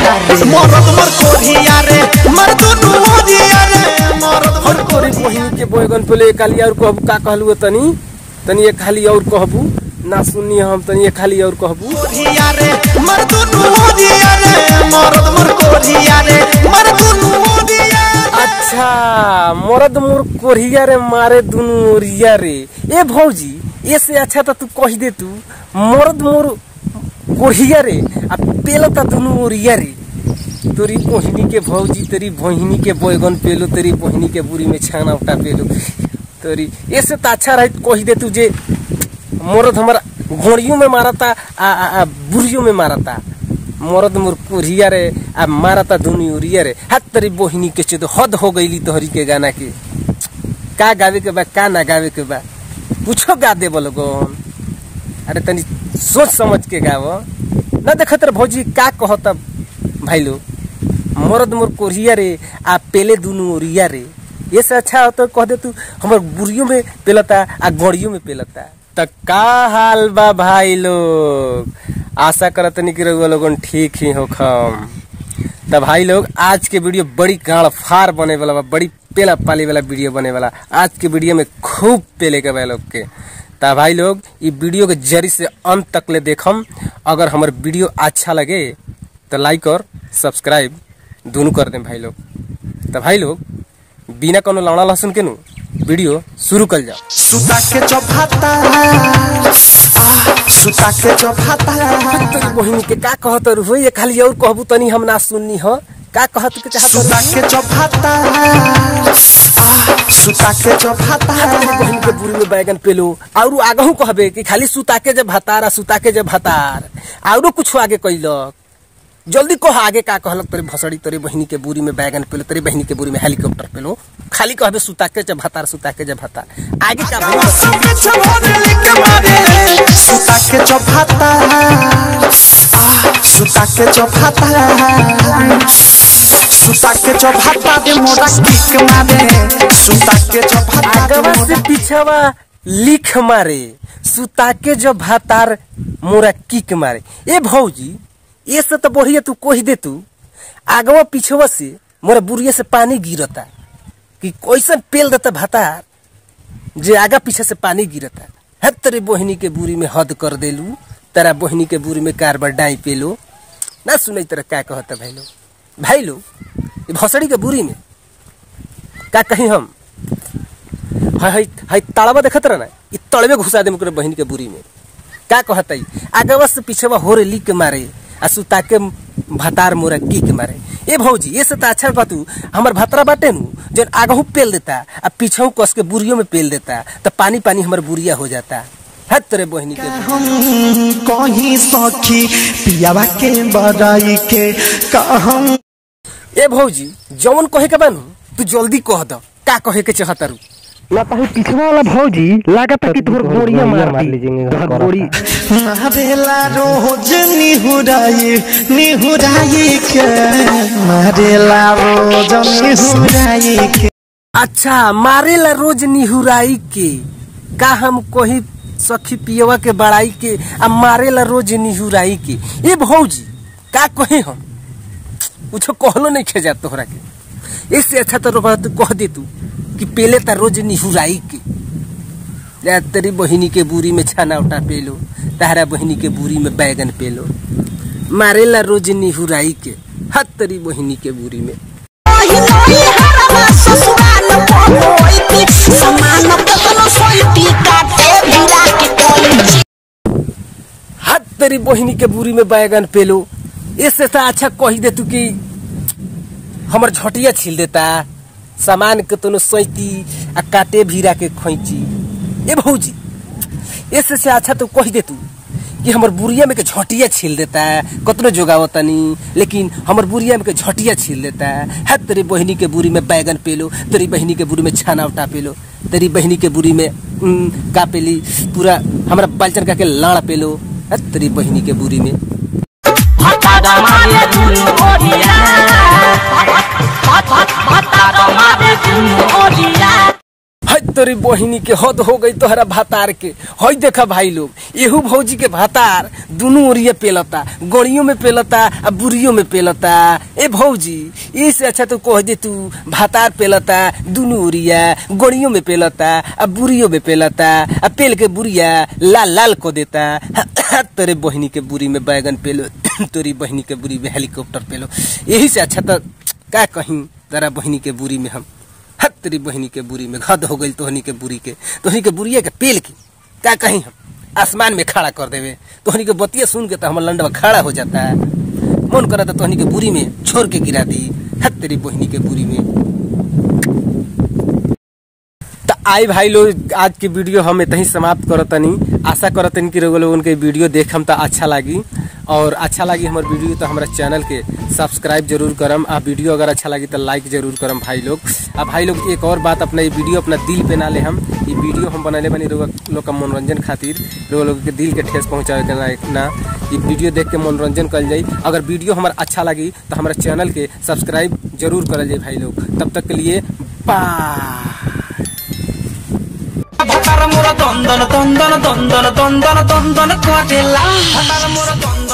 मरद मोर कोरिया रे मर दुनु ओरिया रे मरद हर कोरी बहिनी के बैगन पेले खाली और कहबू का कहलू तनी तनी एक खाली और कहबू ना सुनी हम तनी एक खाली और कहबू कोरिया रे मर दुनु ओरिया रे मरद मोर कोरिया रे मर दुनु ओरिया। अच्छा मरद मोर कोरिया रे मारे दुनु ओरिया रे। ए भौजी ऐसे अच्छा तो तू कह दे तू मरद मोर कोरिया रे आ पेलता दुनु ओरिया रे। तोरी बहिनी के भौजी तेरी बहिनी के बैगन पेलो तेरी बहिनी के बुरी में छाना उठा पेलो तोरी ऐसे तो अच्छा रह कह दे तू जे मरद हमारा घोड़ियों में मारता आ बुरियों में मारता मरद मोर कोरिया रे आ मारता दुनु ओरिया रे। हाथ तेरी बहिनी के चेतो हद हो गईली तोहरी के गाना के का गावे के बा का ना गावे के बा पूछो गा दे बोलो गन। अरे तनी सोच समझ के गाव ना देखत रे भौजी का कहता भाई लोग मरद मोर कोरिया रे आ पेले दुनु ओरिया रे। ये से अच्छा होता कह दे तू हमर बुरियों में पेलता आ गड़ियों में पेलता। त का हाल बा भाई लोग आशा करत नहीं कि रउआ लोगन ठीक ही हो खम। तब भाई लोग आज के वीडियो बड़ी गाड़ फार बने वाला बा बड़ी पेला पाली वाला वीडियो बने वाला। आज के वीडियो में खूब पेले के लोग के ता भाई लोग ये वीडियो के जरी से अंत तक ले देखम। अगर हमार वीडियो अच्छा लगे तो लाइक और सब्सक्राइब दोनों कर दें भाई लोग। तो भाई लोग बिना कोनो लौड़ा लहसुन के नु वीडियो शुरू कर जाओ। सुता के चौभाता सुता के चौभाता तेरी बहिनी के का कहत रु ये खाली और कहबू तनी हम ना सुननी हो का कहत के चाहत सुता के चौभाता सुता के चौभाता तेरी बहिनी के बुरी में बैगन पेलो और आगहू कहबे कि खाली सुता के जब भातार सुता के जब भातार और कुछ आगे कइलक जल्दी कह आगे का कहलक तेरे भसड़ी तेरे बहिनी के बुरी में बैगन पेलो तेरे बहिनी के बुरी में हेलीकॉप्टर पेलो खाली कहबे सुता के जब भातार सुता के जब भातार आगे का सुता के चौभाता सुता के चौभाता सुता के चौभाता दे मोरा किक मारे सुता के चौभाता आगवा से पीछवा लिख मारे सुता के जब भातार मोरा किक मारे। ए भौजी ये से तो बढ़िया तू कह दे तू आगवा पीछवा से मोरा बुरिया से पानी गिरता कि कैसन पेल देता भातार जे आगा पीछे से पानी गिरता है। तेरे बहिनी के बुरी में हद कर देलू तेरा बहिनी के बुरी में कारबार डाई पेलो ना सुनाई तेरा क्या कहता भाई लोग भसड़ी के बुरी में का कहीं हम हाय तालाबा देखत रहा ना ये तड़वे घुसा दे मुकर बहिनी के बुरी में का कहता आगवा से पीछवा हो रे ली के मारे आ सुता के भातार मोरा की के मारे। ए भौजी ये से तो अच्छा बात हमार भातरा बाटे नु जन आगहू पेल देता आ पीछहू कस के बुरियों में पेल देता तो पानी पानी हमार बुरिया हो जाता है। तेरे बहिनी के हम कहीं सखी पियावा के बड़ाई के कहम। ए भौजी जवन कहे के बानू तू जल्दी कह द का कहे के चाहतारू ना ताही पिछवा वाला भौजी लागत कि तोर गोड़िया मार लीजिए तोर गोड़ी मारेला रोज निहुराई के मारेला रोज निहुराई के। अच्छा मारेला रोज निहुराई के का हम कोही सखी पियवा के बड़ाई के आ मारेला रोज निहुराई के। ए भौजी का कहे हम कुछ कहलो नहीं खे जात तोहरा के। इससे अच्छा तो कह दे तू कि पेले ता रोज निहुराई के तेरी बहिनी के बुरी में छाना उठा पेलो तारा बहिनी के बुरी में बैगन पेलो मारेला रोज निहुराई के हाथ तेरी बहिनी के बुरी में हाथ तेरी बहिनी के बुरी में बैगन पेलो। इससे अच्छा कह दे तू कि हमर झटिया छील देता सामान के तनो सैती आ काटे भीरा के खोची। ए भौजी इससे से अच्छा तो कह दे तू कि हमर बुरिया में के झटिया छील देता कतनो जोगावतनी लेकिन हमर बुरिया में के झटिया छील देता है। तेरी बहिनी के बुरी में बैगन पेलो तेरी बहिनी के बुरी में छाना उठा पेलो तेरी बहिनी के बुरी में का पेली पूरा हमारा बालचन का के लाड़ पेलो है तेरी बहिनी के बुरी में तोरी बहिनी के हद हो गई तोहरा भातार के। हई देखा भाई लोग, एहू भौजी के भातार दुनू ओरिया पेलता, गड़ियों में पेलता आ बुरियों में पेलता। ए भौजी इससे अच्छा तो कह दे तू भातार पेलता दुनू ओरिया, गड़ियों में पेलता आ बुरियों में पेलता, आ पेल के बुरिया लाल लाल को देता। तेरे बहिनी के बुरी में बैगन पेलो, तोरी बहिनी के बुरी में हेलीकॉप्टर पेलो। यही से अच्छा तो का कहीं तेरा बहिनी के बुरी में हम तेरी बहिनी के बुरी में घद हो गई तोहनी के बुरी के, तोहनी के बुरिया के पेल की का कहीं हम आसमान में खड़ा कर देवे। तोहनी के बतिया सुन के तो हमारा लंडवा खड़ा हो जाता है, मन करा तो तोहनी के बुरी में छोड़ के गिरा दी तेरी बहिनी के बुरी में। तो आई भाई लोग आज की वीडियो हम इतना ही समाप्त करतनी। आशा करतनी कि लोगन के वीडियो देखम तो अच्छा लगी, और अच्छा लगी हमारे वीडियो तो हमारा चैनल के सब्सक्राइब जरूर करम। आ वीडियो अगर अच्छा लगी तो लाइक जरूर करम भाई लोग। अब भाई लोग एक और बात, अपना ये वीडियो अपना दिल पे ना ले, हम ये वीडियो हम बनाले बनी लोग का मनोरंजन खातिर, लोग के दिल के ठेस पहुँचावे के ना। ये वीडियो देख के मनोरंजन कर जाए। अगर वीडियो हमारा अच्छा लगी तो हमारा चैनल के सब्सक्राइब जरूर कर जाए भाई लोग। तब तक के लिए बाय। भातार मोरा दंदन दंदन दंदन दंदन दंदन काटेला, भातार मोरा दंदन